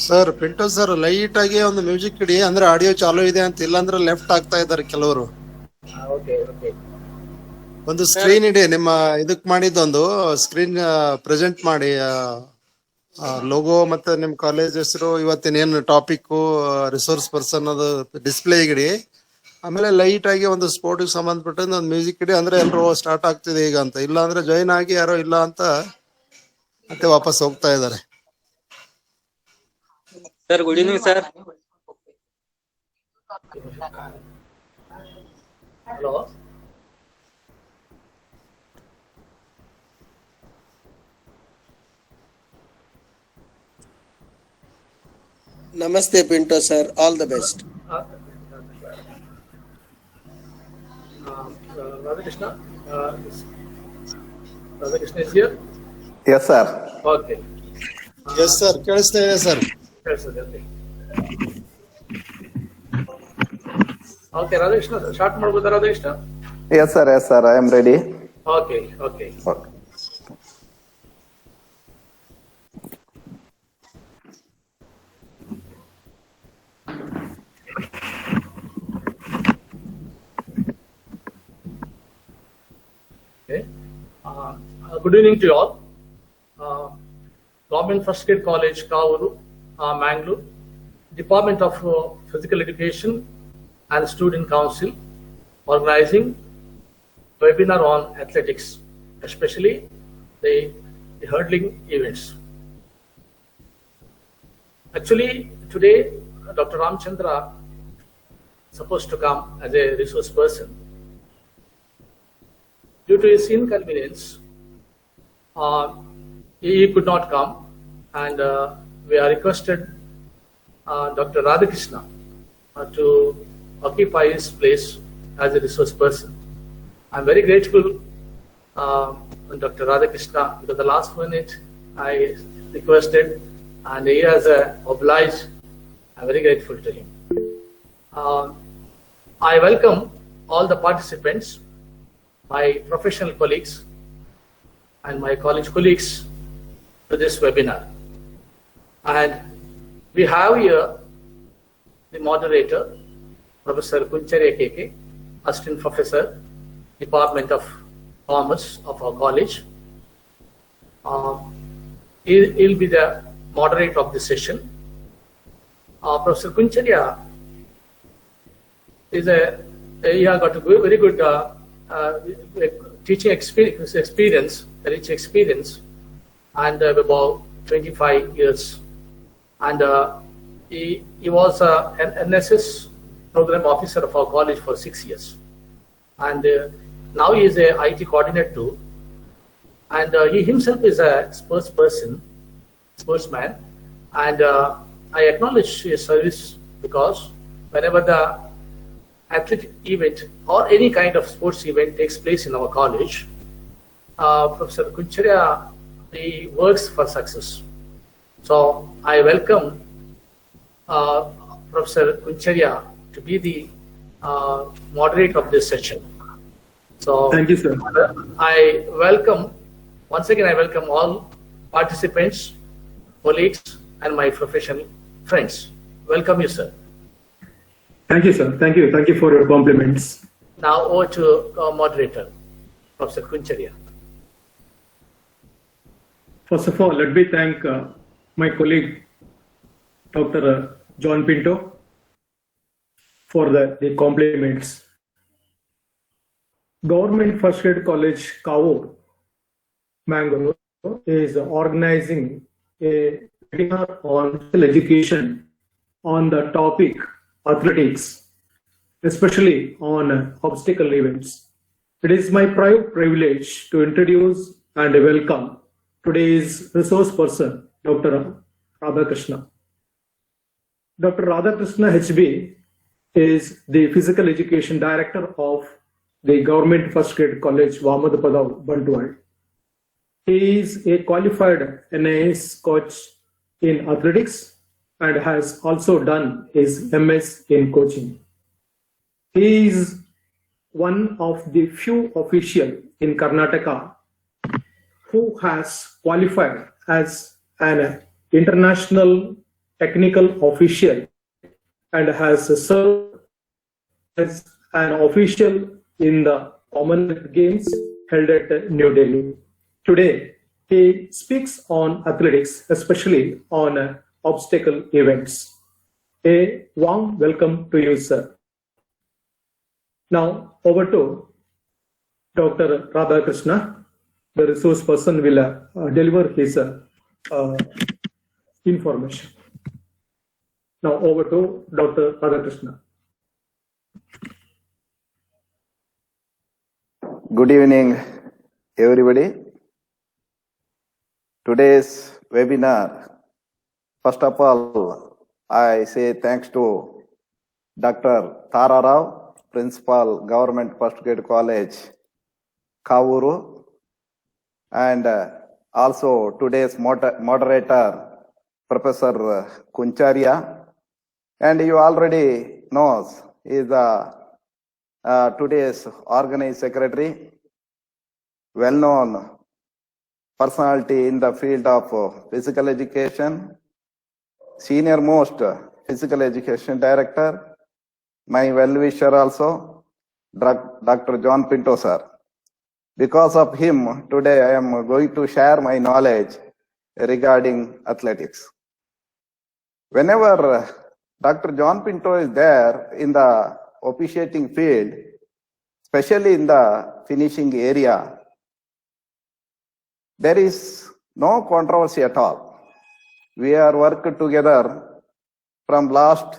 Sir Pintu sir light ಆಗಿ ಒಂದು music ಇಡಿ, ಅಂದ್ರೆ ಆಡಿಯೋ ಚಾಲು ಇದೆ ಅಂತ, ಇಲ್ಲಾಂದ್ರೆ ಲೆಫ್ಟ್ ಆಗ್ತಾ ಇದಾರೆ ಕೆಲವರು. ಒಂದು ಸ್ಕ್ರೀನ್ ಇಡಿ, ನಿಮ್ಮ ಇದಕ್ ಮಾಡಿದ್ದೊಂದು ಸ್ಕ್ರೀನ್ ಪ್ರೆಸೆಂಟ್ ಮಾಡಿ, ಲೋಗೋ ಮತ್ತೆ ನಿಮ್ ಕಾಲೇಜ್ ಹೆಸರು, ಇವತ್ತಿನ ಏನ್ ಟಾಪಿಕ್, ರಿಸೋರ್ಸ್ ಪರ್ಸನ್, ಅದು ಡಿಸ್ಪ್ಲೇ ಇಡಿ. ಆಮೇಲೆ ಲೈಟ್ ಆಗಿ ಒಂದು ಸ್ಪೋರ್ಟ್ಸ್ ಸಂಬಂಧಪಟ್ಟ ಒಂದು ಮ್ಯೂಸಿಕ್ ಇಡಿ, ಅಂದ್ರೆ ಎಲ್ರು ಸ್ಟಾರ್ಟ್ ಆಗ್ತಿದೆ ಈಗ ಅಂತ. ಇಲ್ಲ ಅಂದ್ರೆ ಜಾಯಿನ್ ಆಗಿ ಯಾರೋ ಇಲ್ಲ ಅಂತ ಮತ್ತೆ ವಾಪಸ್ ಹೋಗ್ತಾ ಇದಾರೆ. Sir good evening sir. Hello, Namaste Pinto sir, all the best. Radhakrishna, Radhakrishna is here? Yes sir. Okay. Yes sir, ಕೇಳಿಸ್ತಾ ಇದೆ ಸರ್. Okay, Radhakrishna, start ಮಾಡ್ಬೋದಾ Radhakrishna? Yes sir, I am ready. Okay. Good evening to you all. Government First Grade College, Kavuru, Mangalore, Department of Physical Education and Student Council organizing webinar on athletics, especially the hurdling events. Actually, today Dr. Ramchandra supposed to come as a resource person. Due to his inconvenience, he could not come, and we are requested Dr. Radhakrishna to occupy his place as a resource person. I'm very grateful Dr. Radhakrishna, because the last minute I requested and he has obliged. I'm very grateful to him. I welcome all the participants, my professional colleagues and my college colleagues to this webinar. And we have here the moderator, Professor Kuncharia KK, Assistant Professor, Department of Commerce of our college. He'll be the moderator of this session. Professor Kuncharia he has got a very good teaching experience, rich experience, and about 25 years. And he was an NSS program officer of our college for 6 years. And now he is a IT coordinator too. And he himself is a sportsman. And I acknowledge his service, because whenever the athletic event or any kind of sports event takes place in our college, Professor Kuncharia, he works for success. So I welcome Professor Kuncharia to be the moderator of this session. So thank you, sir. Once again I welcome all participants, colleagues, and my professional friends. Welcome you, sir. Thank you, sir. Thank you for your compliments. Now over to our moderator, Professor Kuncharia. First of all, let me thank my colleague, Dr. John Pinto, for the compliments. Government First Grade College, Kavur, Mangalore, is organizing a webinar on physical education on the topic athletics, especially on obstacle events. It is my pride privilege to introduce and welcome today's resource person, Dr. Radhakrishna. Dr. Radhakrishna HB is the Physical Education Director of the Government First Grade College, Vamadapadav, Bantuwal. He is a qualified NIS coach in athletics and has also done his MS in coaching. He is one of the few official in Karnataka who has qualified as an international technical official and has served as an official in the Commonwealth Games held at New Delhi. Today, he speaks on athletics, especially on obstacle events. A warm welcome to you, sir. Now, over to Dr. Radhakrishna. The resource person will deliver his information. Now, over to Dr. Radhakrishna. Good evening, everybody. Today's webinar, first of all, I say thanks to Dr. Tara Rao, Principal, Government First Grade College, Kavuru, and also today's moderator, Professor Kuncharia, and you already knows is the today's organized secretary, well-known personality in the field of physical education, senior most physical education director, my well-wisher also, Dr. John Pinto sir. Because of him, today I am going to share my knowledge regarding athletics. Whenever Dr. John Pinto is there in the officiating field, especially in the finishing area, there is no controversy at all. We are working together from last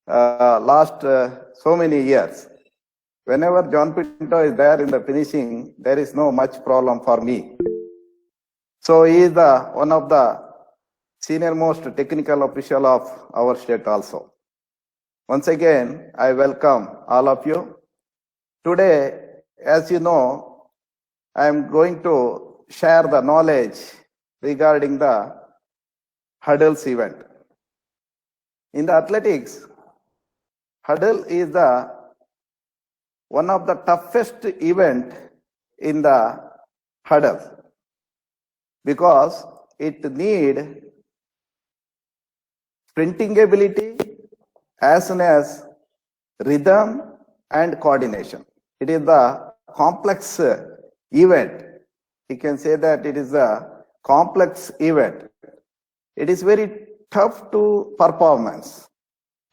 so many years. Whenever John Pinto is there in the finishing, there is no much problem for me. So he is one of the senior most technical official of our state also. Once again, I welcome all of you. Today, as you know, I am going to share the knowledge regarding the hurdles event. In the athletics, hurdle is one of the toughest event in the hurdle because it need sprinting ability as soon as rhythm and coordination. It is the complex event. You can say that it is a complex event. It is very tough to performance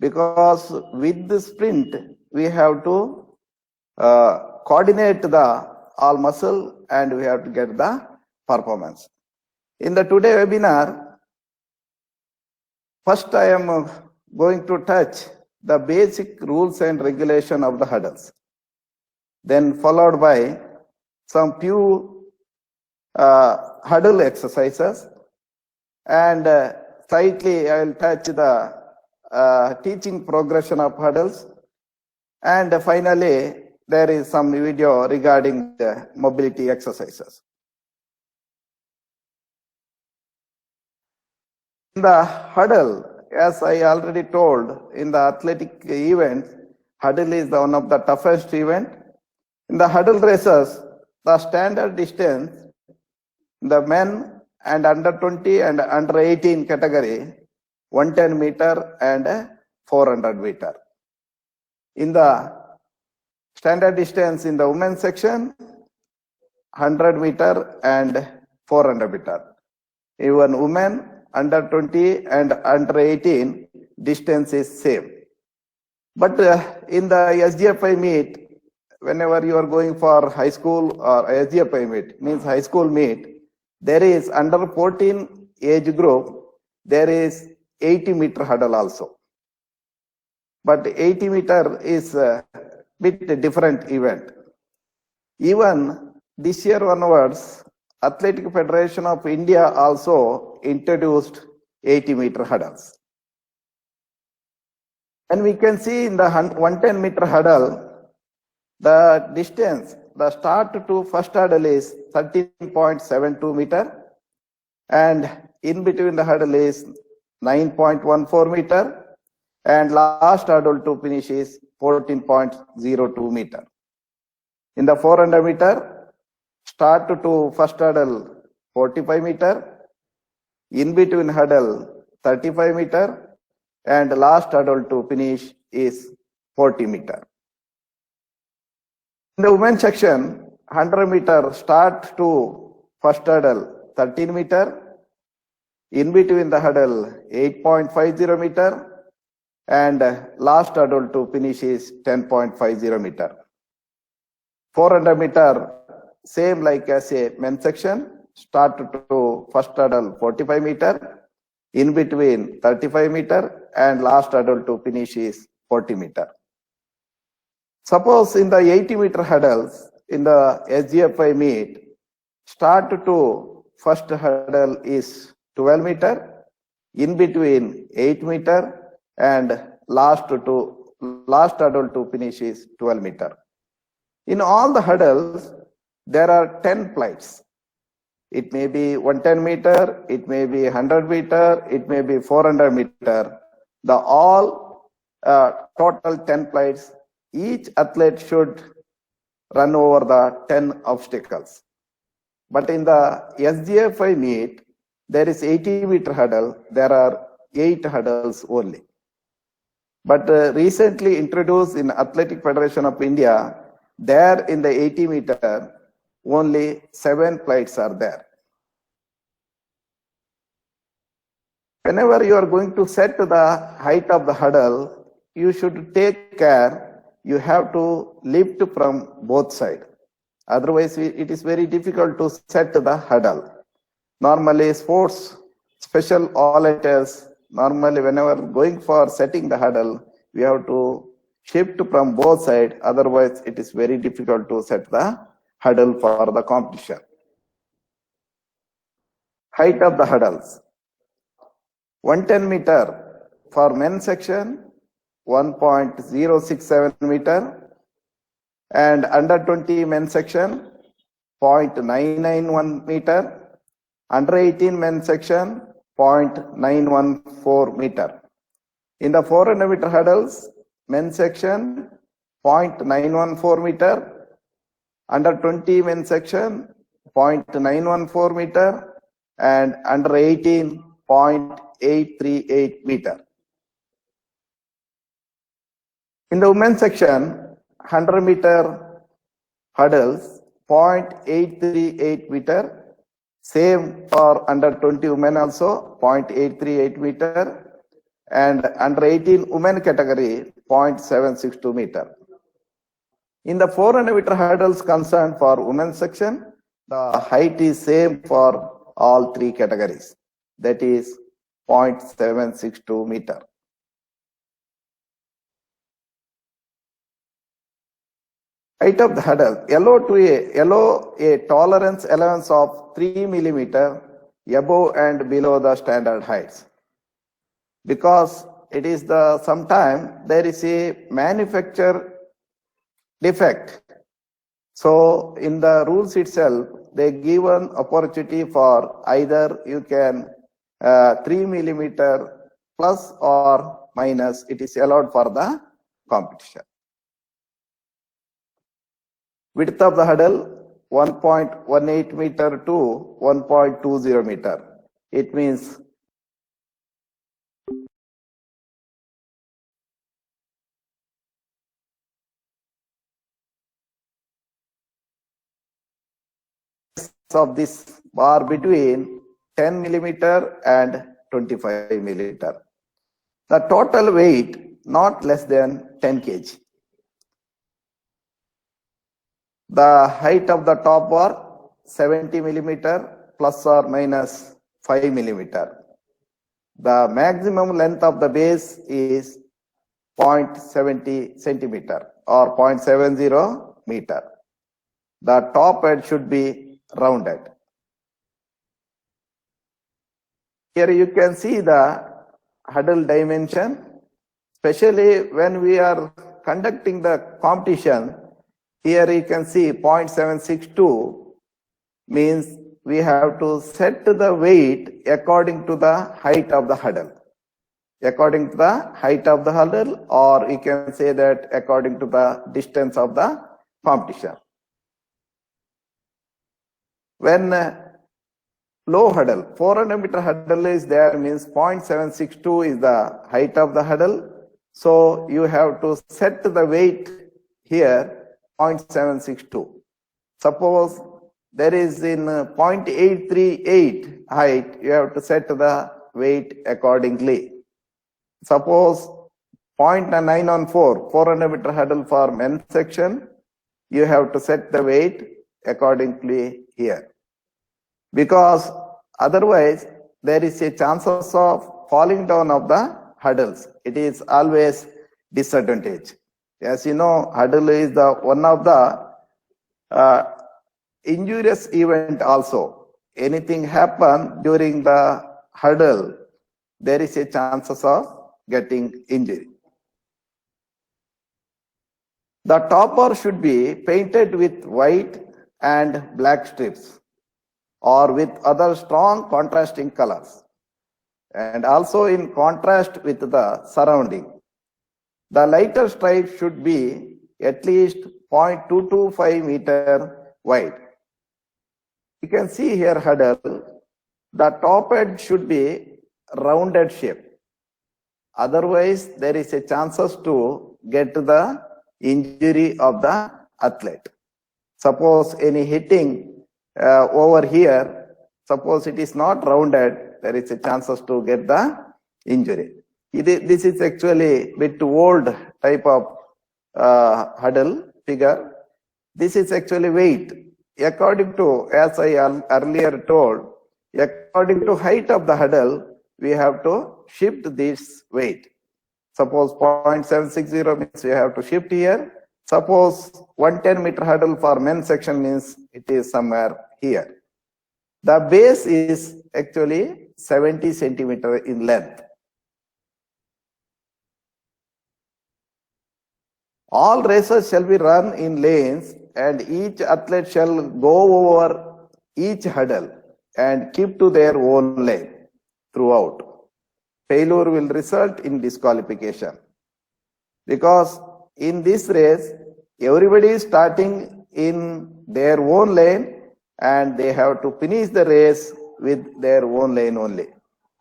because with the sprint we have to coordinate the all muscle and we have to get the performance. In the today webinar, first I am going to touch the basic rules and regulation of the hurdles, then followed by some few hurdle exercises, and slightly I will touch the teaching progression of hurdles, and finally there is some video regarding the mobility exercises. In the hurdle, as I already told, in the athletic event, hurdle is one of the toughest event. In the hurdle races, the standard distance, the men and under 20 and under 18 category, 110 meter and 400 meter. In the standard distance in the women's section, 100 meter and 400 meter. Even women under 20 and under 18 distance is same. But in the SGFI meet, whenever you are going for high school or SGFI meet, means high school meet, there is under 14 age group, there is 80 meter hurdle also. But 80 meter is a bit different event. Even this year onwards, Athletic Federation of India also introduced 80 meter hurdles. And we can see in the 110 meter hurdle, the distance, the start to first hurdle is 13.72 meter, and in between the hurdle is 9.14 meter, and last hurdle to finish is 14.02 meter. In the 400 meter, start to first hurdle 45 meter, in between hurdle 35 meter, and last hurdle to finish is 40 meter. In the women's section, 100 meter start to first hurdle 13 meter, in between the hurdle 8.50 meter, and last hurdle to finish is 10.50 meter. 400 meter, same like as a men's section, start to first hurdle 45 meter, in between 35 meter, and last hurdle to finish is 40 meter. Suppose in the 80 meter hurdles, in the SGFI meet, start to first hurdle is 12 meter, in between 8 meter, and last hurdle to finish is 12 meter. In all the hurdles, there are 10 flights. It may be 110 meter, it may be 100 meter, it may be 400 meter. The all total 10 flights, each athlete should run over the 10 obstacles. But in the SGFI meet, there is 80 meter hurdle, there are 8 hurdles only. But recently introduced in Athletic Federation of India, there in the 80 meter, only 7 flights are there. Whenever you are going to set the height of the hurdle, you should take care, you have to lift from both sides. Otherwise, it is very difficult to set the hurdle. Normally, sports special operators, normally whenever going for setting the hurdle, we have to shift from both sides. Otherwise, it is very difficult to set the hurdle for the competition. Height of the hurdles. 110 meter for men's section, 1.067 meter, and under 20 men's section, 0.991 meter, under 18 men's section, 0.914 meter. In the 400 meter hurdles, men's section, 0.914 meter, under 20 men's section, 0.914 meter, and under 18, 0.838 meter. In the women's section, 100 meter hurdles, 0.838 meter, same for under 20 women also, 0.838 meter, and under 18 women category, 0.762 meter. In the 400 meter hurdles concerned for women's section, the height is same for all 3 categories, that is 0.762 meter. Height of the hurdle, allow a tolerance allowance of 3 millimeter above and below the standard heights. Because it is sometime there is a manufacture defect. So in the rules itself, they give an opportunity for either you can 3 millimeter plus or minus, it is allowed for the competition. Width of the hurdle, 1.18 meter to 1.20 meter. It means of this bar between 10 millimeter and 25 millimeter. The total weight not less than 10 kg. The height of the top bar 70 millimeter plus or minus 5 millimeter. The maximum length of the base is 0.70 centimeter or 0.70 meter. The top edge should be rounded. Here you can see the hurdle dimension, especially when we are conducting the competition. Here you can see 0.762 means we have to set the weight according to the height of the hurdle. According to the height of the hurdle, or you can say that according to the distance of the competition. When low huddle, 400-meter huddle is there, means 0.762 is the height of the huddle. So you have to set the weight here 0.762. Suppose there is in 0.838 height, you have to set the weight accordingly. Suppose 0.914, 400-meter huddle for men's section, you have to set the weight accordingly here. Because otherwise, there is a chances of falling down of the hurdles. It is always disadvantage. As you know, hurdle is the one of the injurious event also. Anything happen during the hurdle, there is a chances of getting injury. The topper should be painted with white and black strips or with other strong contrasting colors, and also in contrast with the surrounding. The lighter stripe should be at least 0.225 meter wide. You can see here huddle, the top edge should be rounded shape. Otherwise, there is a chances to get the injury of the athlete. Suppose any hitting over here, suppose it is not rounded, there is a chances to get the injury. This is actually bit old type of huddle figure. This is actually weight. According to, as I earlier told, according to height of the huddle, we have to shift this weight. Suppose 0.760 means we have to shift here. Suppose 110-meter huddle for men's section means it is somewhere here. The base is actually 70 centimeter in length. All races shall be run in lanes, and each athlete shall go over each huddle and keep to their own lane throughout. Failure will result in disqualification, because in this race, everybody is starting in their own lane and they have to finish the race with their own lane only,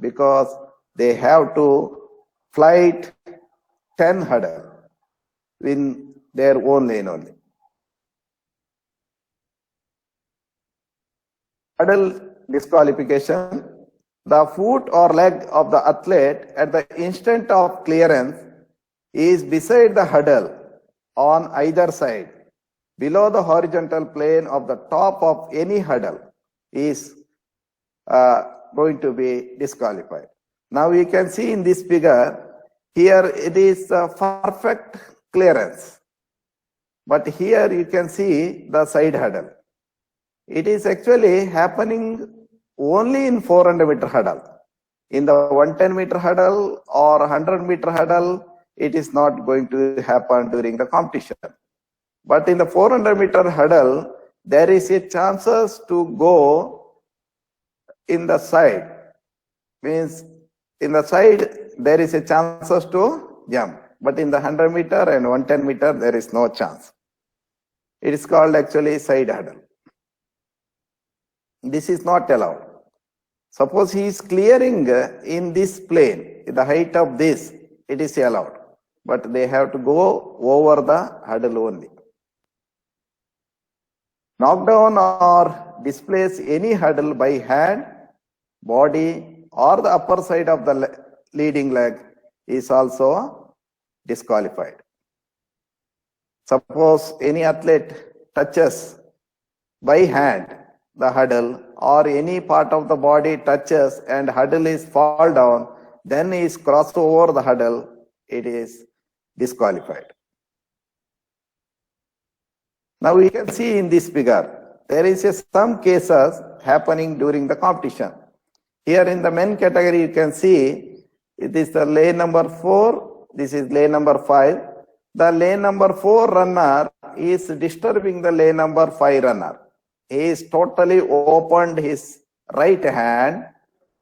because they have to flight 10 huddle in their own lane only. Huddle disqualification. The foot or leg of the athlete at the instant of clearance is beside the huddle on either side, below the horizontal plane of the top of any huddle, is going to be disqualified. Now you can see in this figure, here it is a perfect clearance, but here you can see the side huddle. It is actually happening only in 400-meter huddle. In the 110-meter huddle or 100-meter huddle, it is not going to happen during the competition. But in the 400-meter huddle, there is a chances to go in the side. Means in the side, there is a chances to jump. But in the 100-meter and 110-meter, there is no chance. It is called actually side huddle. This is not allowed. Suppose he is clearing in this plane, the height of this, it is allowed. But they have to go over the huddle only. Knock down or displace any huddle by hand, body, or the upper side of the leading leg is also disqualified. Suppose any athlete touches by hand the huddle, or any part of the body touches and huddle is fall down, then is cross over the huddle, it is disqualified. Now we can see in this figure, there is some cases happening during the competition. Here in the men category, you can see it is the lane number 4, this is lane number 5. The lane number 4 runner is disturbing the lane number 5 runner. He is totally opened his right hand,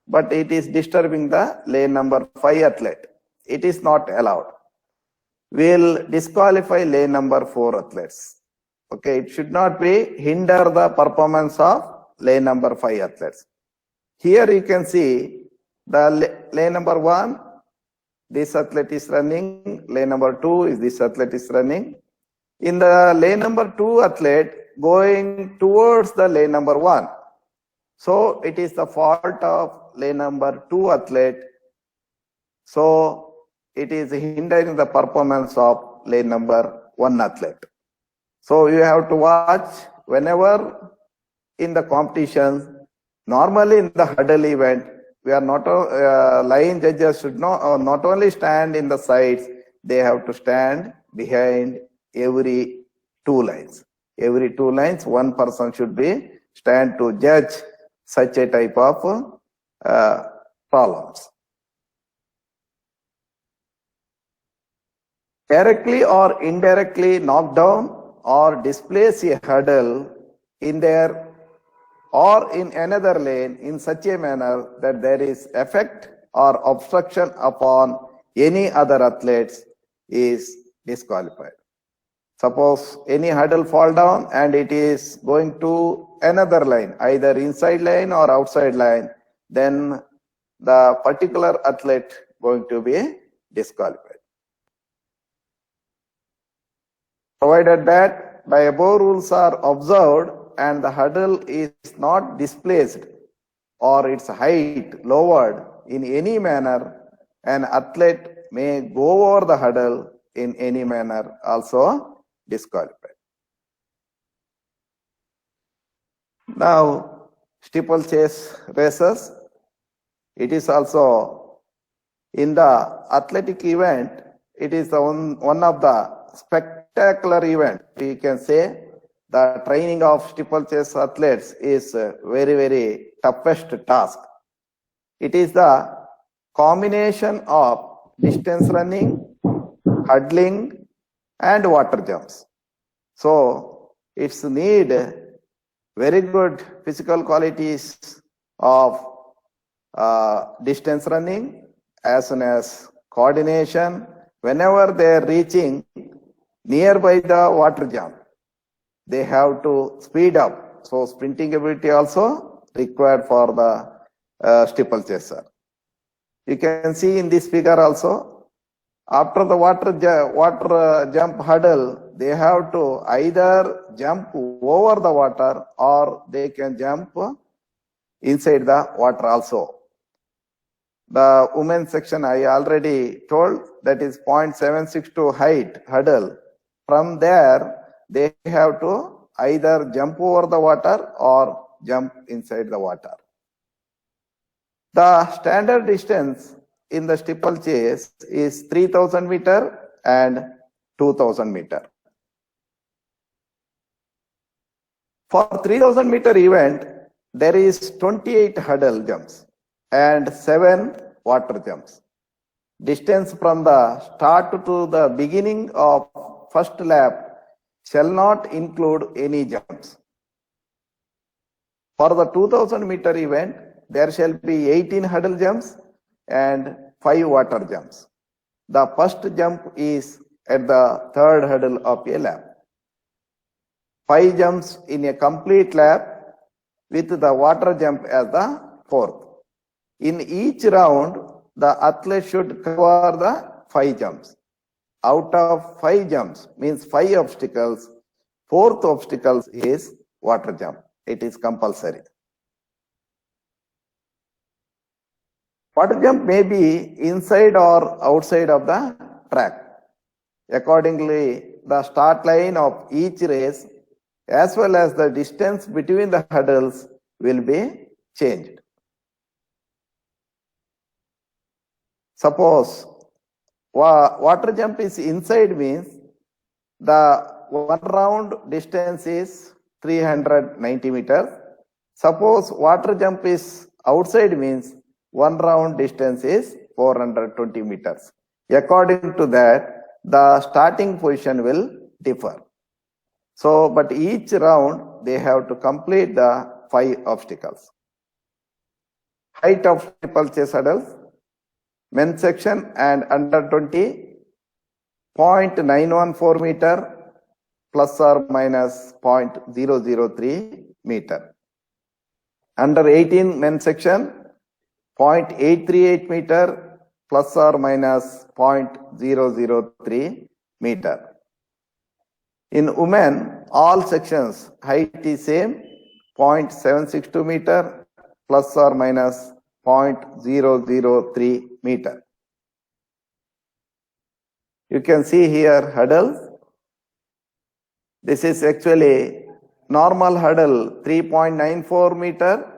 but it is disturbing the lane number 5 athlete. It is not allowed. Will disqualify lane number 4 athletes. Okay, it should not be hinder the performance of lane number 5 athletes. Here you can see the lane number 1, this athlete is running, lane number 2 is this athlete is running. In the lane number 2 athlete going towards the lane number 1. So it is the fault of lane number 2 athlete. So it is hindering the performance of lane number 1 athlete. So you have to watch whenever in the competitions. Normally in the hurdle event, we are not line judges should not only stand in the sides, they have to stand behind every 2 lines. Every 2 lines, one person should be stand to judge such a type of problems. Directly or indirectly knock down or displace a hurdle in their or in another lane in such a manner that there is effect or obstruction upon any other athletes is disqualified. Suppose any hurdle fall down and it is going to another line, either inside line or outside line, then the particular athlete going to be disqualified. Provided that by above rules are observed and the hurdle is not displaced or its height lowered in any manner, an athlete may go over the hurdle in any manner, also disqualified. Now, steeplechase races, it is also in the athletic event, it is one of the spectacular event. We can say the training of steeplechase athletes is very, very toughest task. It is the combination of distance running, hurdling, and water jumps. So it's need very good physical qualities of distance running as soon as coordination. Whenever they are reaching nearby the water jump, they have to speed up. So sprinting ability also required for the steeplechaser. You can see in this figure also, after the water jump hurdle, they have to either jump over the water or they can jump inside the water also. The women's section I already told, that is 0.762 height hurdle. From there, they have to either jump over the water or jump inside the water. The standard distance in the steeplechase is 3000 meter and 2000 meter. For 3000 meter event, there is 28 hurdle jumps and 7 water jumps. Distance from the start to the beginning of first lap shall not include any jumps. For the 2000 meter event, there shall be 18 hurdle jumps and 5 water jumps. The first jump is at the third hurdle of a lap. 5 jumps in a complete lap with the water jump as the fourth. In each round, the athlete should cover the 5 jumps. Out of 5 jumps, means 5 obstacles, 4th obstacle is water jump. It is compulsory. Water jump may be inside or outside of the track. Accordingly, the start line of each race as well as the distance between the hurdles will be changed. Suppose water jump is inside, means the one round distance is 390 meters. Suppose water jump is outside, means one round distance is 420 meters. According to that, the starting position will differ. So, but each round they have to complete the 5 obstacles. Height of steeplechase hurdles, men's section and under 20, 0.914 meter plus or minus 0.003 meter. Under 18 men's section, 0.838 meter plus or minus 0.003 meter. In women, all sections height is same, 0.762 meter plus or minus 0.003 meter. You can see here hurdles. This is actually normal hurdle 3.94 meter,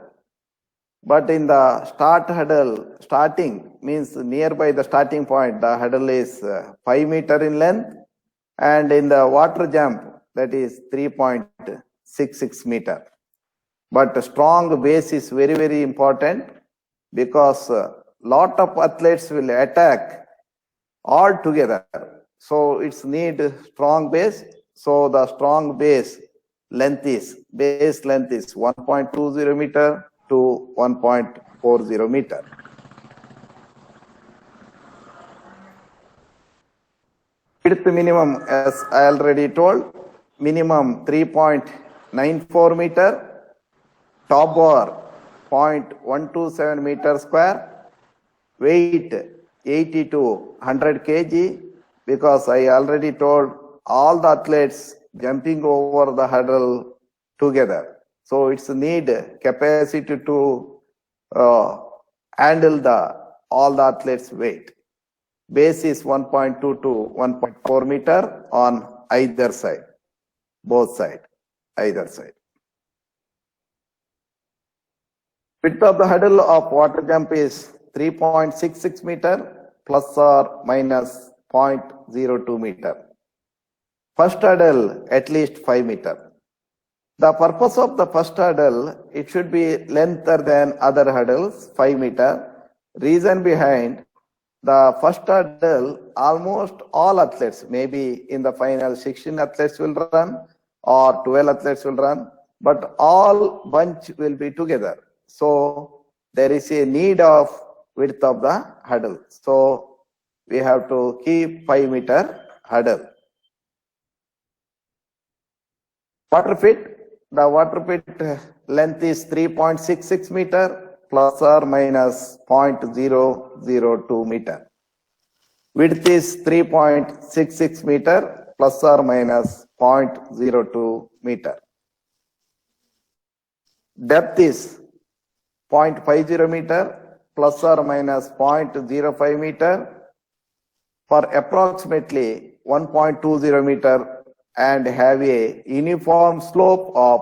but in the start hurdle, starting means nearby the starting point, the hurdle is 5 meter in length, and in the water jump that is 3.66 meter. But a strong base is very, very important because lot of athletes will attack all together. So it's need strong base. So the strong base length is 1.20 meter to 1.40 meter. Width minimum, as I already told, minimum 3.94 meter, top bar 0.127 meter square, weight 80 to 100 kg, because I already told all the athletes jumping over the hurdle together. So it's need capacity to handle all the athletes' weight. Base is 1.2 to 1.4 meter on either side, both side, either side. Width of the hurdle of water jump is 3.66 meter plus or minus 0.02 meter. First hurdle at least 5 meter. The purpose of the first hurdle, it should be lengther than other hurdles, 5 meter. Reason behind, the first hurdle, almost all athletes, maybe in the final 16 athletes will run or 12 athletes will run, but all bunch will be together. So there is a need of width of the hurdle. So we have to keep 5 meter hurdle. Water pit, the water pit length is 3.66 meter plus or minus 0.002 meter. Width is 3.66 meter plus or minus 0.02 meter. Depth is 0.50 meter plus or minus 0.05 meter for approximately 1.20 meter and have a uniform slope of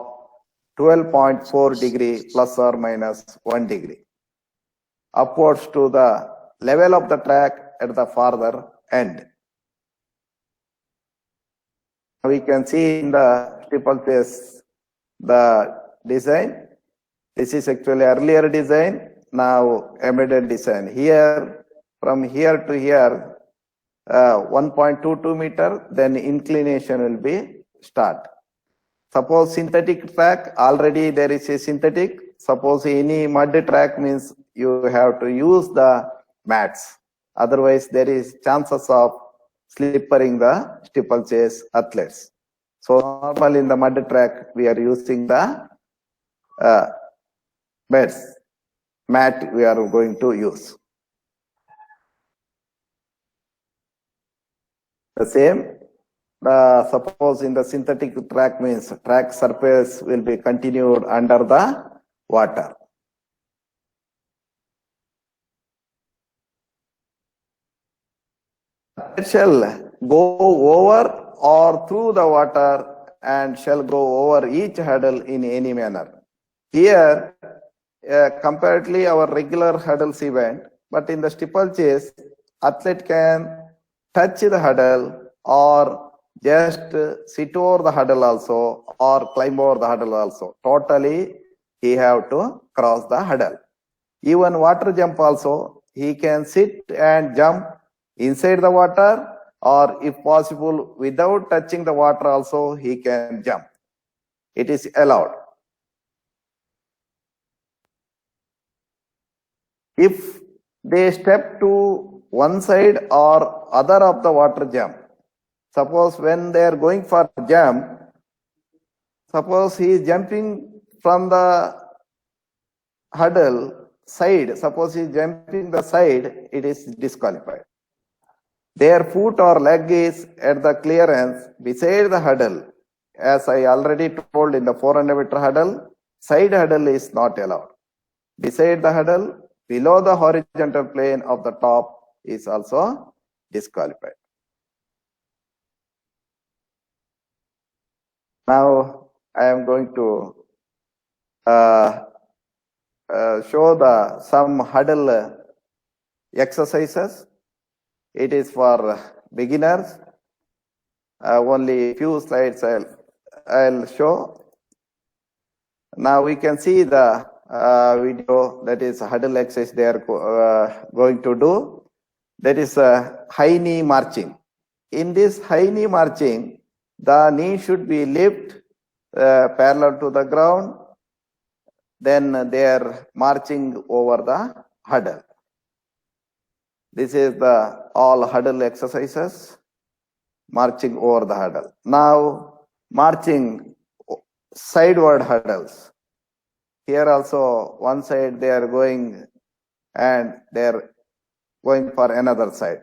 12.4 degree plus or minus 1 degree upwards to the level of the track at the farther end. We can see in the steeplechase the design. This is actually earlier design, now embedded design. Here, from here to here, 1.22 meter, then inclination will be start. Suppose synthetic track, already there is a synthetic. Suppose any mud track means you have to use the mats. Otherwise, there is chances of slippering the steeplechase athletes. So normally in the mud track, we are using the mat we are going to use. The same, suppose in the synthetic track means track surface will be continued under the water. It shall go over or through the water and shall go over each hurdle in any manner. Here, comparatively our regular hurdles event, but in the steeplechase, athlete can touch the hurdle or just sit over the hurdle also or climb over the hurdle also. Totally, he have to cross the hurdle. Even water jump also, he can sit and jump inside the water, or if possible without touching the water also he can jump. It is allowed. If they step to one side or other of the water jump, suppose when they are going for jump, suppose he is jumping from the huddle side, suppose he is jumping the side, it is disqualified. Their foot or leg is at the clearance beside the huddle. As I already told in the 400-meter huddle, side huddle is not allowed. Beside the huddle, below the horizontal plane of the top is also disqualified. Now I am going to show some huddle exercises. It is for beginners. Only few slides I'll show. Now we can see the video, that is huddle exercise they are going to do. That is high knee marching. In this high knee marching, the knee should be lifted parallel to the ground. Then they are marching over the huddle. This is the all huddle exercises, marching over the huddle. Now marching sideward huddles. Here also one side they are going and they are going for another side.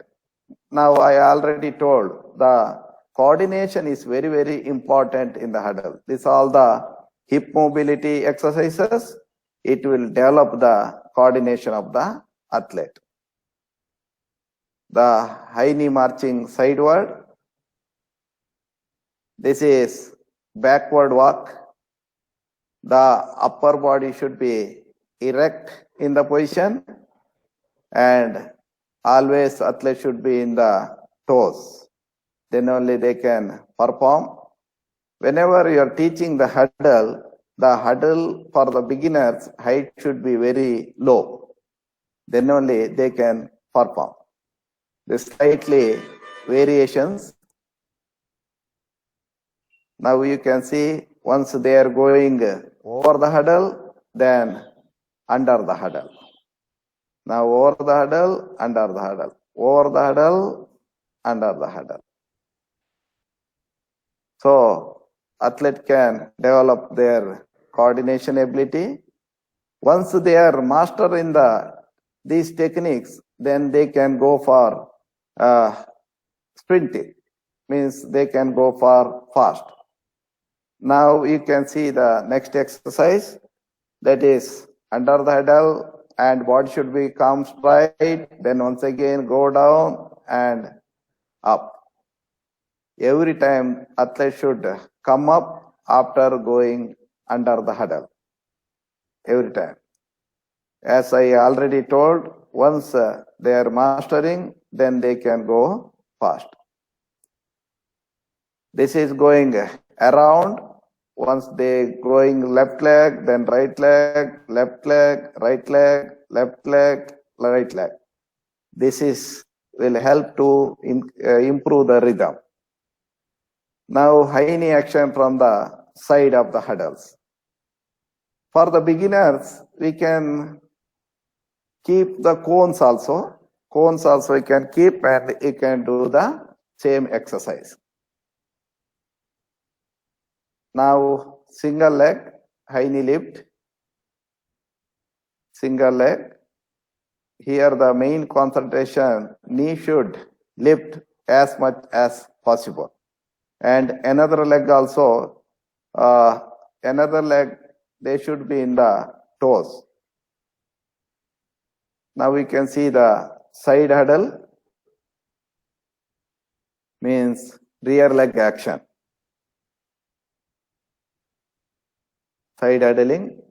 Now I already told the coordination is very, very important in the huddle. These are all the hip mobility exercises. It will develop the coordination of the athlete. The high knee marching sideward. This is backward walk. The upper body should be erect in the position and always athlete should be in the toes. Then only they can perform. Whenever you are teaching the huddle for the beginners, height should be very low. Then only they can perform. The slightly variations. Now you can see once they are going over the huddle, then under the huddle. Now over the huddle, under the huddle. Over the huddle, under the huddle. So athlete can develop their coordination ability. Once they are master in these techniques, then they can go for sprinting. Means they can go for fast. Now you can see the next exercise, that is under the huddle and body should be come straight, then once again go down and up. Every time athlete should come up after going under the huddle. Every time. As I already told, once they are mastering, then they can go fast. This is going around. Once they going left leg, then right leg, left leg, right leg, left leg, right leg. This will help to improve the rhythm. Now high knee action from the side of the huddles. For the beginners, we can keep the cones also. Cones also you can keep and you can do the same exercise. Now single leg, high knee lift. Single leg. Here the main concentration, knee should lift as much as possible. And another leg also, another leg, they should be in the toes. Now we can see the side huddle, means rear leg action. Side huddling.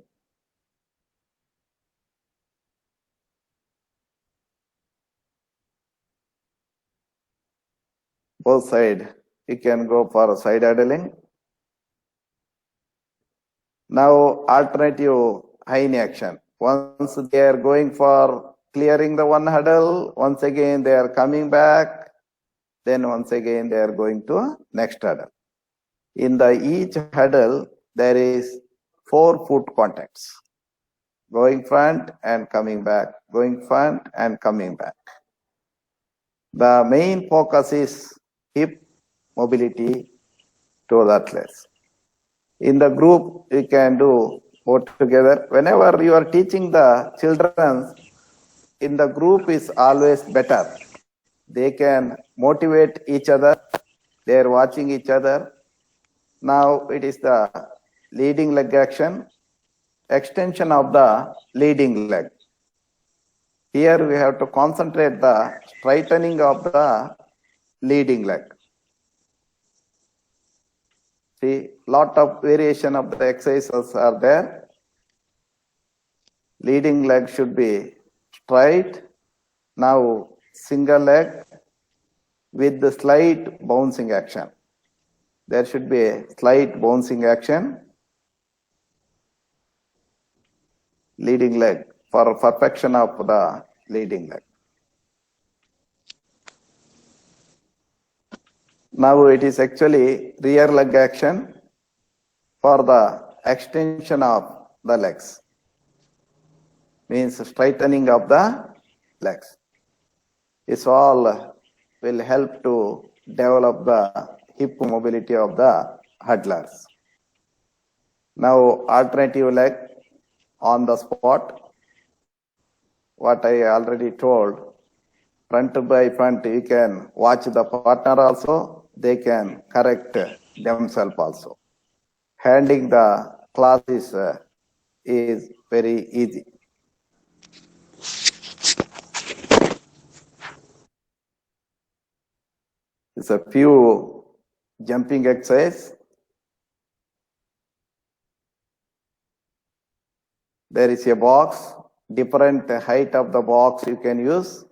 Both side, you can go for side huddling. Now alternative high knee action. Once they are going for clearing the one huddle, once again they are coming back, then once again they are going to next huddle. In each huddle, there is 4 foot contacts. Going front and coming back, going front and coming back. The main focus is hip mobility to the athletes. In the group, you can do work together. Whenever you are teaching the children in the group is always better. They can motivate each other. They are watching each other. Now it is the leading leg action, extension of the leading leg. Here we have to concentrate the straightening of the leading leg. See, lot of variation of the exercises are there. Leading leg should be straight. Now single leg with the slight bouncing action. There should be a slight bouncing action. Leading leg for perfection of the leading leg. Now it is actually rear leg action for the extension of the legs. Means straightening of the legs. This all will help to develop the hip mobility of the hurdlers. Now alternative leg on the spot. What I already told, front by front, you can watch the partner also, they can correct themselves also. Handling the classes is very easy. It's a few jumping exercise. There is a box, different height of the box you can use.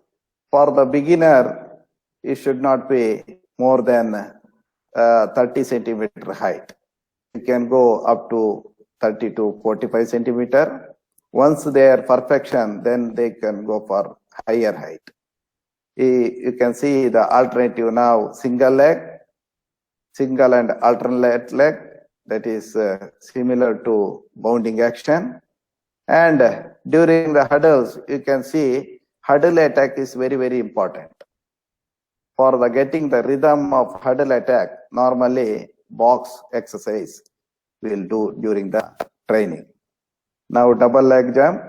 For the beginner, it should not be more than 30 centimeter height. You can go up to 30 to 45 centimeter. Once they are perfection, then they can go for higher height. You can see the alternative now, single leg, single and alternate leg, that is similar to bounding action. And during the hurdles, you can see hurdle attack is very, very important. For the getting the rhythm of hurdle attack, normally box exercise we'll do during the training. Now double leg jump.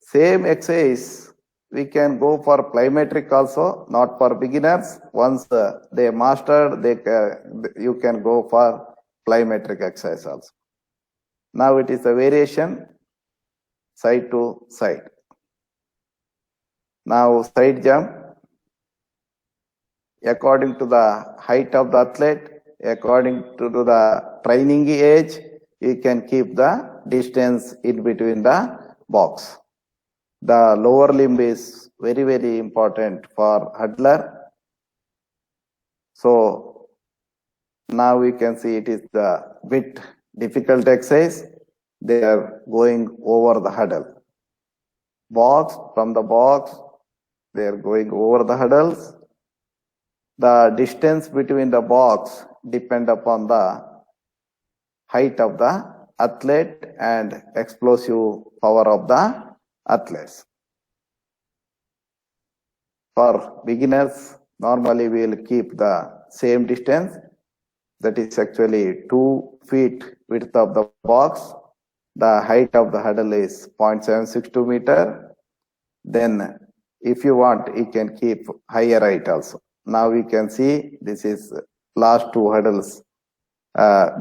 Same exercise, we can go for plyometric also, not for beginners. Once they mastered, you can go for plyometric exercise also. Now it is a variation side to side. Now side jump. According to the height of the athlete, according to the training age, you can keep the distance in between the box. The lower limb is very, very important for hurdler. So now we can see it is the bit difficult exercise. They are going over the hurdle. Box, from the box, they are going over the hurdles. The distance between the box depend upon the height of the athlete and explosive power of the athletes. For beginners, normally we will keep the same distance. That is actually 2 feet width of the box. The height of the hurdle is 0.762 meter. Then if you want, you can keep higher height also. Now we can see this is last 2 hurdles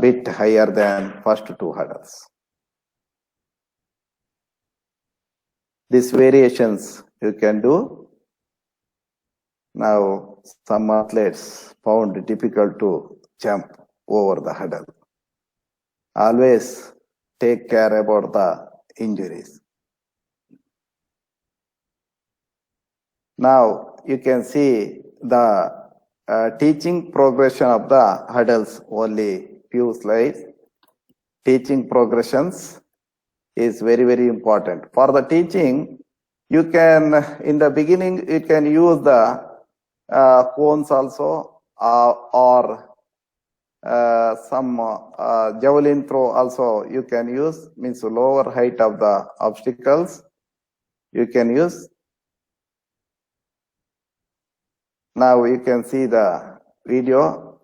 bit higher than first 2 hurdles. These variations you can do. Now some athletes found it difficult to jump over the hurdle. Always take care about the injuries. Now you can see the teaching progression of the hurdles, only few slides. Teaching progressions is very, very important. For the teaching, you can, in the beginning, you can use the cones also or some javelin throw also you can use, means lower height of the obstacles you can use. Now you can see the video.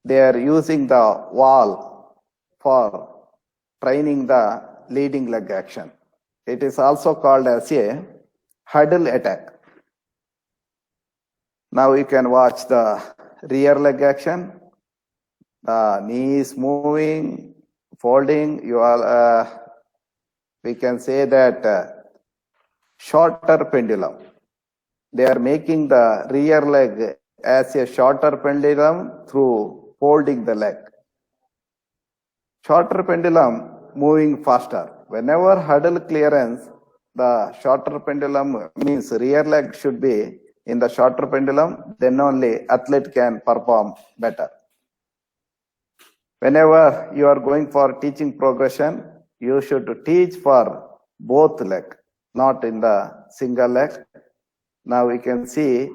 They are using the wall for training the leading leg action. It is also called as a hurdle attack. Now you can watch the rear leg action. The knee is moving, folding. We can say that shorter pendulum. They are making the rear leg as a shorter pendulum through folding the leg. Shorter pendulum moving faster. Whenever hurdle clearance, the shorter pendulum means rear leg should be in the shorter pendulum, then only athlete can perform better. Whenever you are going for teaching progression, you should teach for both leg, not in the single leg. Now we can see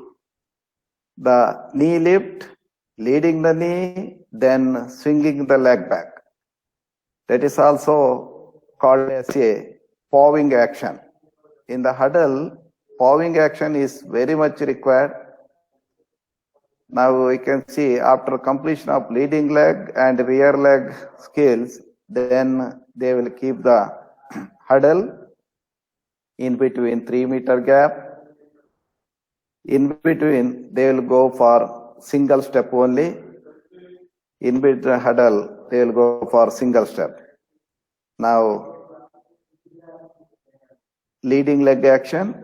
the knee lift, leading the knee, then swinging the leg back. That is also called as a pawing action. In the huddle, pawing action is very much required. Now we can see after completion of leading leg and rear leg skills, then they will keep the huddle in between 3 meter gap. In between, they will go for single step only. In between huddle, they will go for single step. Now, leading leg action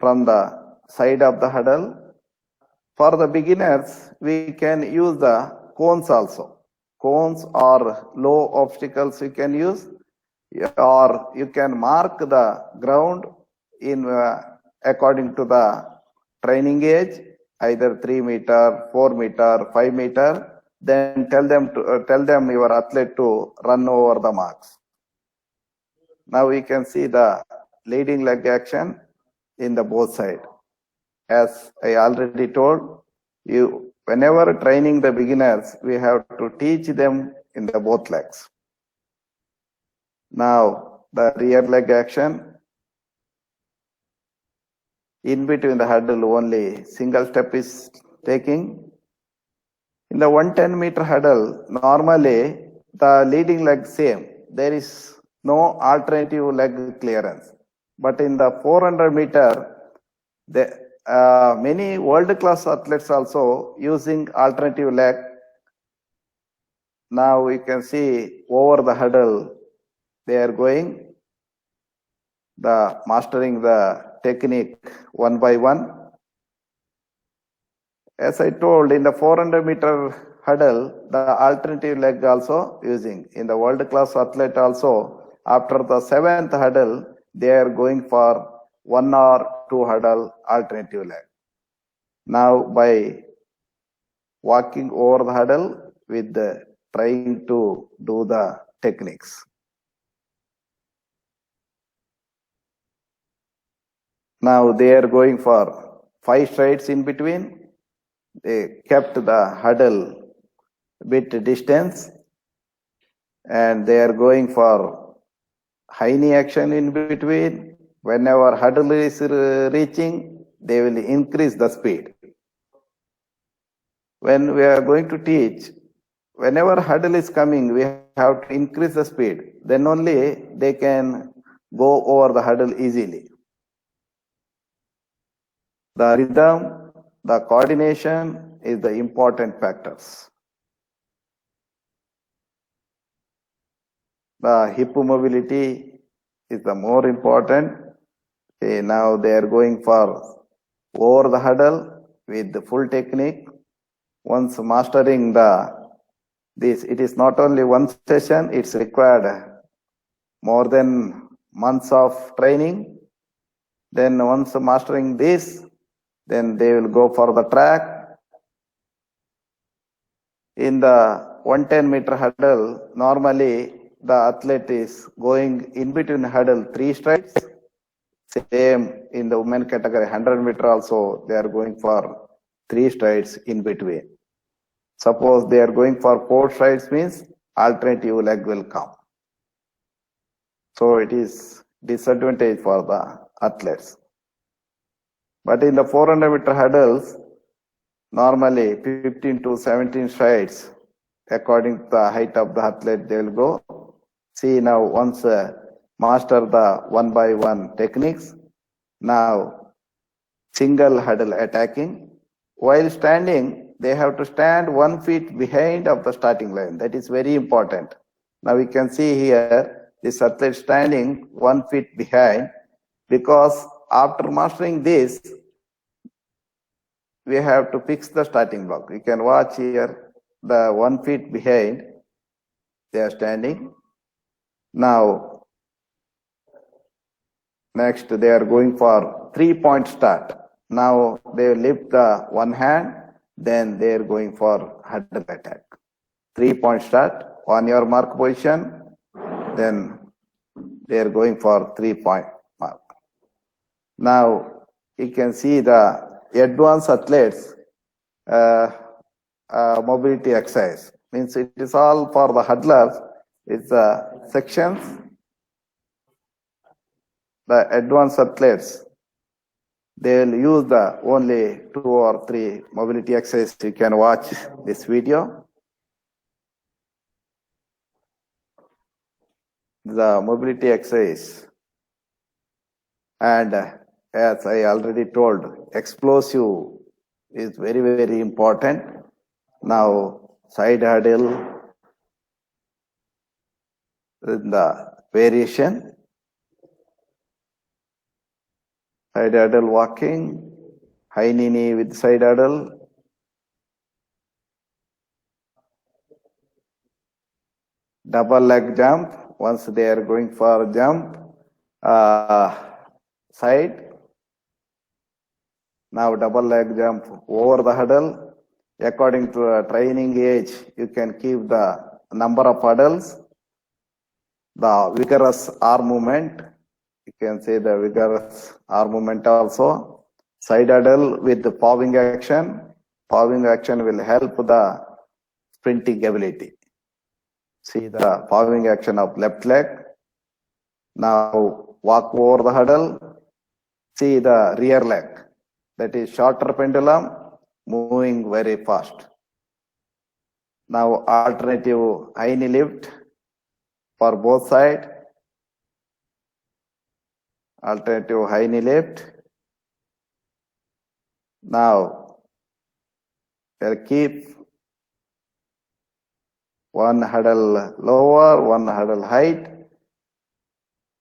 from the side of the huddle. For the beginners, we can use the cones also. Cones or low obstacles you can use, or you can mark the ground in according to the training age, either 3 meter, 4 meter, 5 meter. Then tell them your athlete to run over the marks. Now we can see the leading leg action in the both side. As I already told you, whenever training the beginners, we have to teach them in the both legs. Now the rear leg action. In between the hurdle only single step is taking. In the 110 meter huddle, normally the leading leg same. There is no alternative leg clearance. But in the 400 meter, many world-class athletes also using alternative leg. Now we can see over the hurdle, they are going, mastering the technique one by one. As I told, in the 400 meter huddle, the alternative leg also using. In the world-class athlete also, after the 7th huddle, they are going for 1 or 2 huddle alternative leg. Now by walking over the huddle with trying to do the techniques. Now they are going for 5 strides in between. They kept the huddle bit distance and they are going for high knee action in between. Whenever huddle is reaching, they will increase the speed. When we are going to teach, whenever huddle is coming, we have to increase the speed. Then only they can go over the huddle easily. The rhythm, the coordination is the important factors. The hip mobility is the more important. Now they are going for over the huddle with the full technique. Once mastering this, it is not only one session, it's required more than months of training. Then once mastering this, then they will go for the track. In the 110 meter huddle, normally the athlete is going in between huddle 3 strides. Same in the women category 100 meter also, they are going for 3 strides in between. Suppose they are going for 4 strides means alternative leg will come. So it is disadvantage for the athletes. But in the 400 meter hurdles, normally 15 to 17 strides according to the height of the athlete, they will go. See now, once master the 1 by 1 techniques, now single hurdle attacking. While standing, they have to stand 1 feet behind of the starting line. That is very important. Now we can see here, this athlete standing 1 feet behind, because after mastering this, we have to fix the starting block. You can watch here, the 1 feet behind, they are standing. Now, next they are going for 3-point start. Now they lift the one hand, then they are going for hurdle attack. 3-point start, on your mark position, then they are going for 3-point mark. Now you can see the advanced athletes mobility exercise. Means it is all for the hurdlers. It's sections. The advanced athletes, they will use the only 2 or 3 mobility exercises. You can watch this video. The mobility exercise, and as I already told, explosive is very, very important. Now side hurdle, the variation, side hurdle walking, high knee with side hurdle, double leg jump. Once they are going for jump, side. Now double leg jump over the hurdle. According to a training age, you can keep the number of hurdles. The vigorous arm movement, you can say the vigorous arm movement also. Side hurdle with the pawing action. Pawing action will help the sprinting ability. See the pawing action of left leg. Now walk over the hurdle. See the rear leg. That is shorter pendulum, moving very fast. Now alternative high knee lift for both sides. Alternative high knee lift. Now they'll keep one hurdle lower, one hurdle height,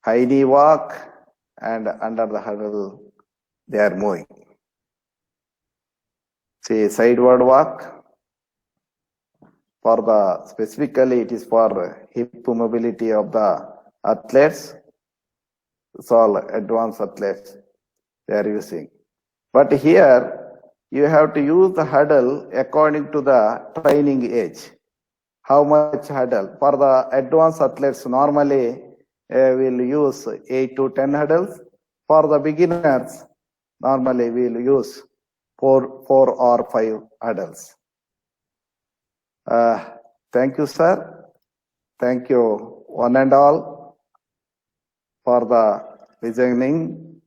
high knee walk, and under the hurdle they are moving. See sideward walk. For the specifically it is for hip mobility of the athletes. It's all advanced athletes they are using. But here you have to use the hurdle according to the training age. How much hurdle? For the advanced athletes, normally we'll use 8 to 10 hurdles. For the beginners, normally we'll use 4 or 5 hurdles. Thank you, sir. Thank you, one and all, for the listening.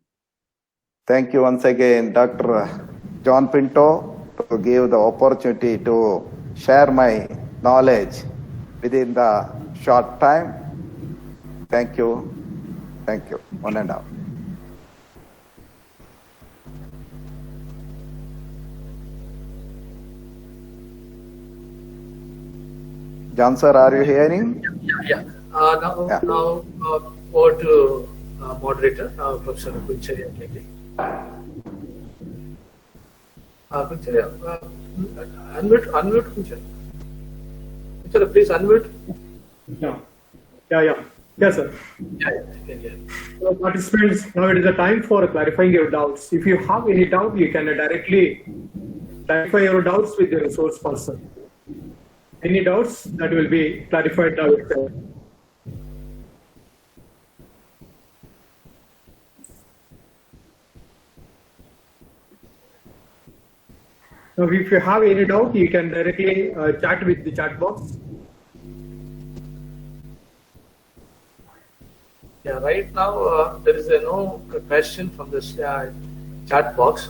Thank you once again, Dr. John Pinto, to give the opportunity to share my knowledge within the short time. Thank you. Thank you, one and all. John sir, are you hearing? Yeah. Now over to moderator, Professor Kuncharya. Kuncharya, unmute Kuncharya. Kuncharya, please unmute. Yeah. Yes, sir. Yeah. So participants, now it is the time for clarifying your doubts. If you have any doubt, you can directly clarify your doubts with the resource person. Any doubts that will be clarified now itself. Now, if you have any doubt, you can directly chat with the chat box. Yeah, right now there is no question from this chat box.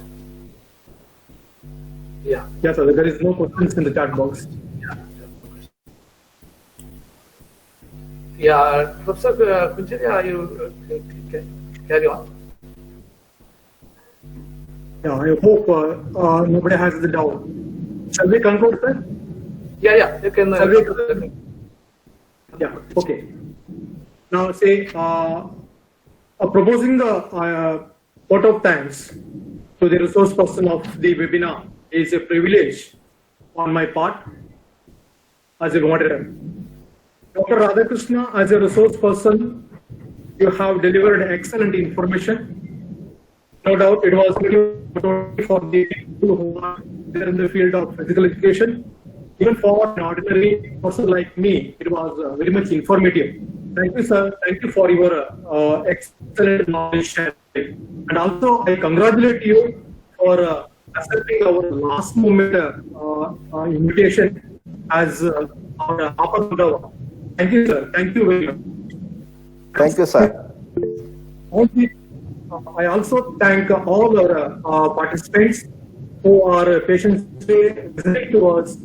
Yeah. Yes, sir. There is no questions in the chat box. Yeah, Professor Kuncharia, you carry on. Yeah, I hope nobody has the doubt. Shall we conclude, sir? Yeah, you can. Shall we- Yeah, okay. Now, say, proposing the vote of thanks to the resource person of the webinar is a privilege on my part as a moderator. Dr. Radhakrishna, as a resource person, you have delivered excellent information. No doubt it was very for the people who are there in the field of physical education. Even for an ordinary person like me, it was very much informative. Thank you, sir. Thank you for your excellent knowledge sharing. And also, I congratulate you for accepting our last moment invitation as our Appa. Thank you, sir. Thank you very much. Thank you, sir. I also thank all our participants who are patiently listening to us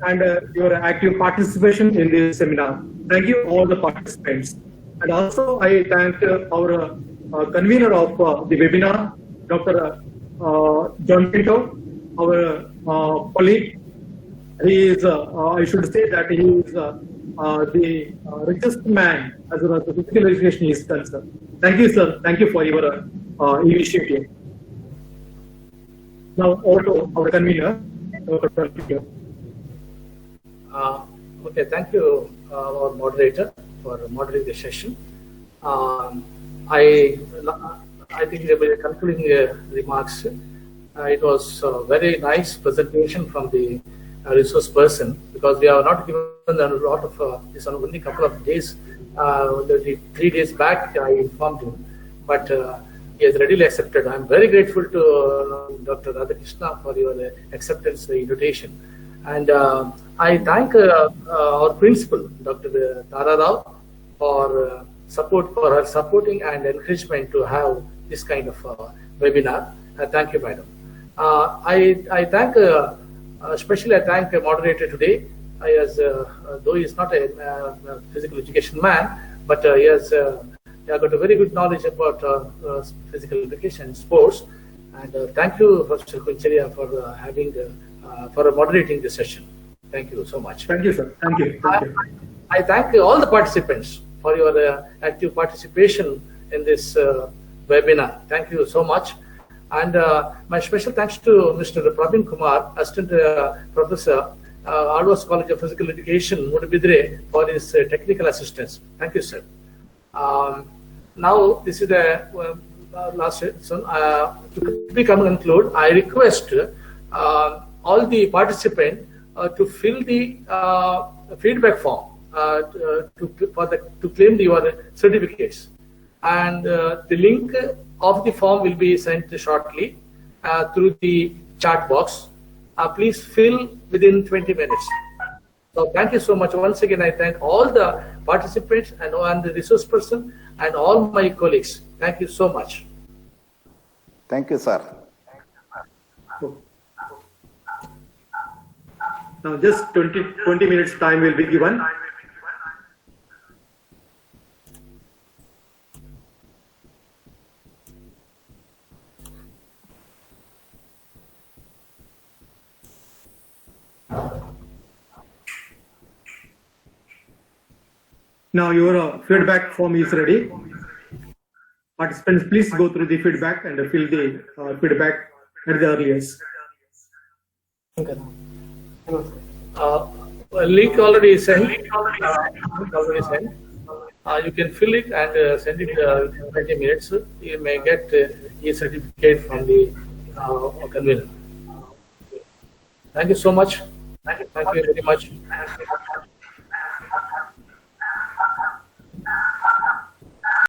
and your active participation in this seminar. Thank you, all the participants. And also, I thank our convener of the webinar, Dr. John Pinto, our colleague. He is, I should say that he is the richest man as far as the physical education is concerned. Thank you, sir. Thank you for your initiative. Now, over to our convener, Dr. Pinto. Okay, thank you, our moderator, for moderating the session. I think there were concluding remarks. It was a very nice presentation from the resource person, because we have not given a lot of this on only a couple of days. 3 days back, I informed him, but he has readily accepted. I am very grateful to Dr. Radhakrishna for your acceptance invitation. And I thank our principal, Dr. Tara Rao, for her supporting and encouragement to have this kind of webinar. Thank you, madam. I thank, especially I thank the moderator today, though he is not a physical education man, but he has got a very good knowledge about physical education and sports. And thank you, Professor Kuncharia, for for moderating the session. Thank you so much. Thank you, sir. Thank you. Thank you. I thank all the participants for your active participation in this webinar. Thank you so much. And my special thanks to Mr. Praveen Kumar, Assistant Professor, Alvas College of Physical Education, Mudabidre, for his technical assistance. Thank you, sir. Now, this is the last session. To conclude, I request all the participants to fill the feedback form to claim your certificates. And the link of the form will be sent shortly through the chat box. Please fill within 20 minutes. So thank you so much. Once again, I thank all the participants and the resource person and all my colleagues. Thank you so much. Thank you, sir. Now, just 20 minutes time will be given. Now your feedback form is ready. Participants, please go through the feedback and fill the feedback at the earliest. Link already sent. You can fill it and send it in 20 minutes. You may get a certificate from the convener. Thank you so much. Thank you very much.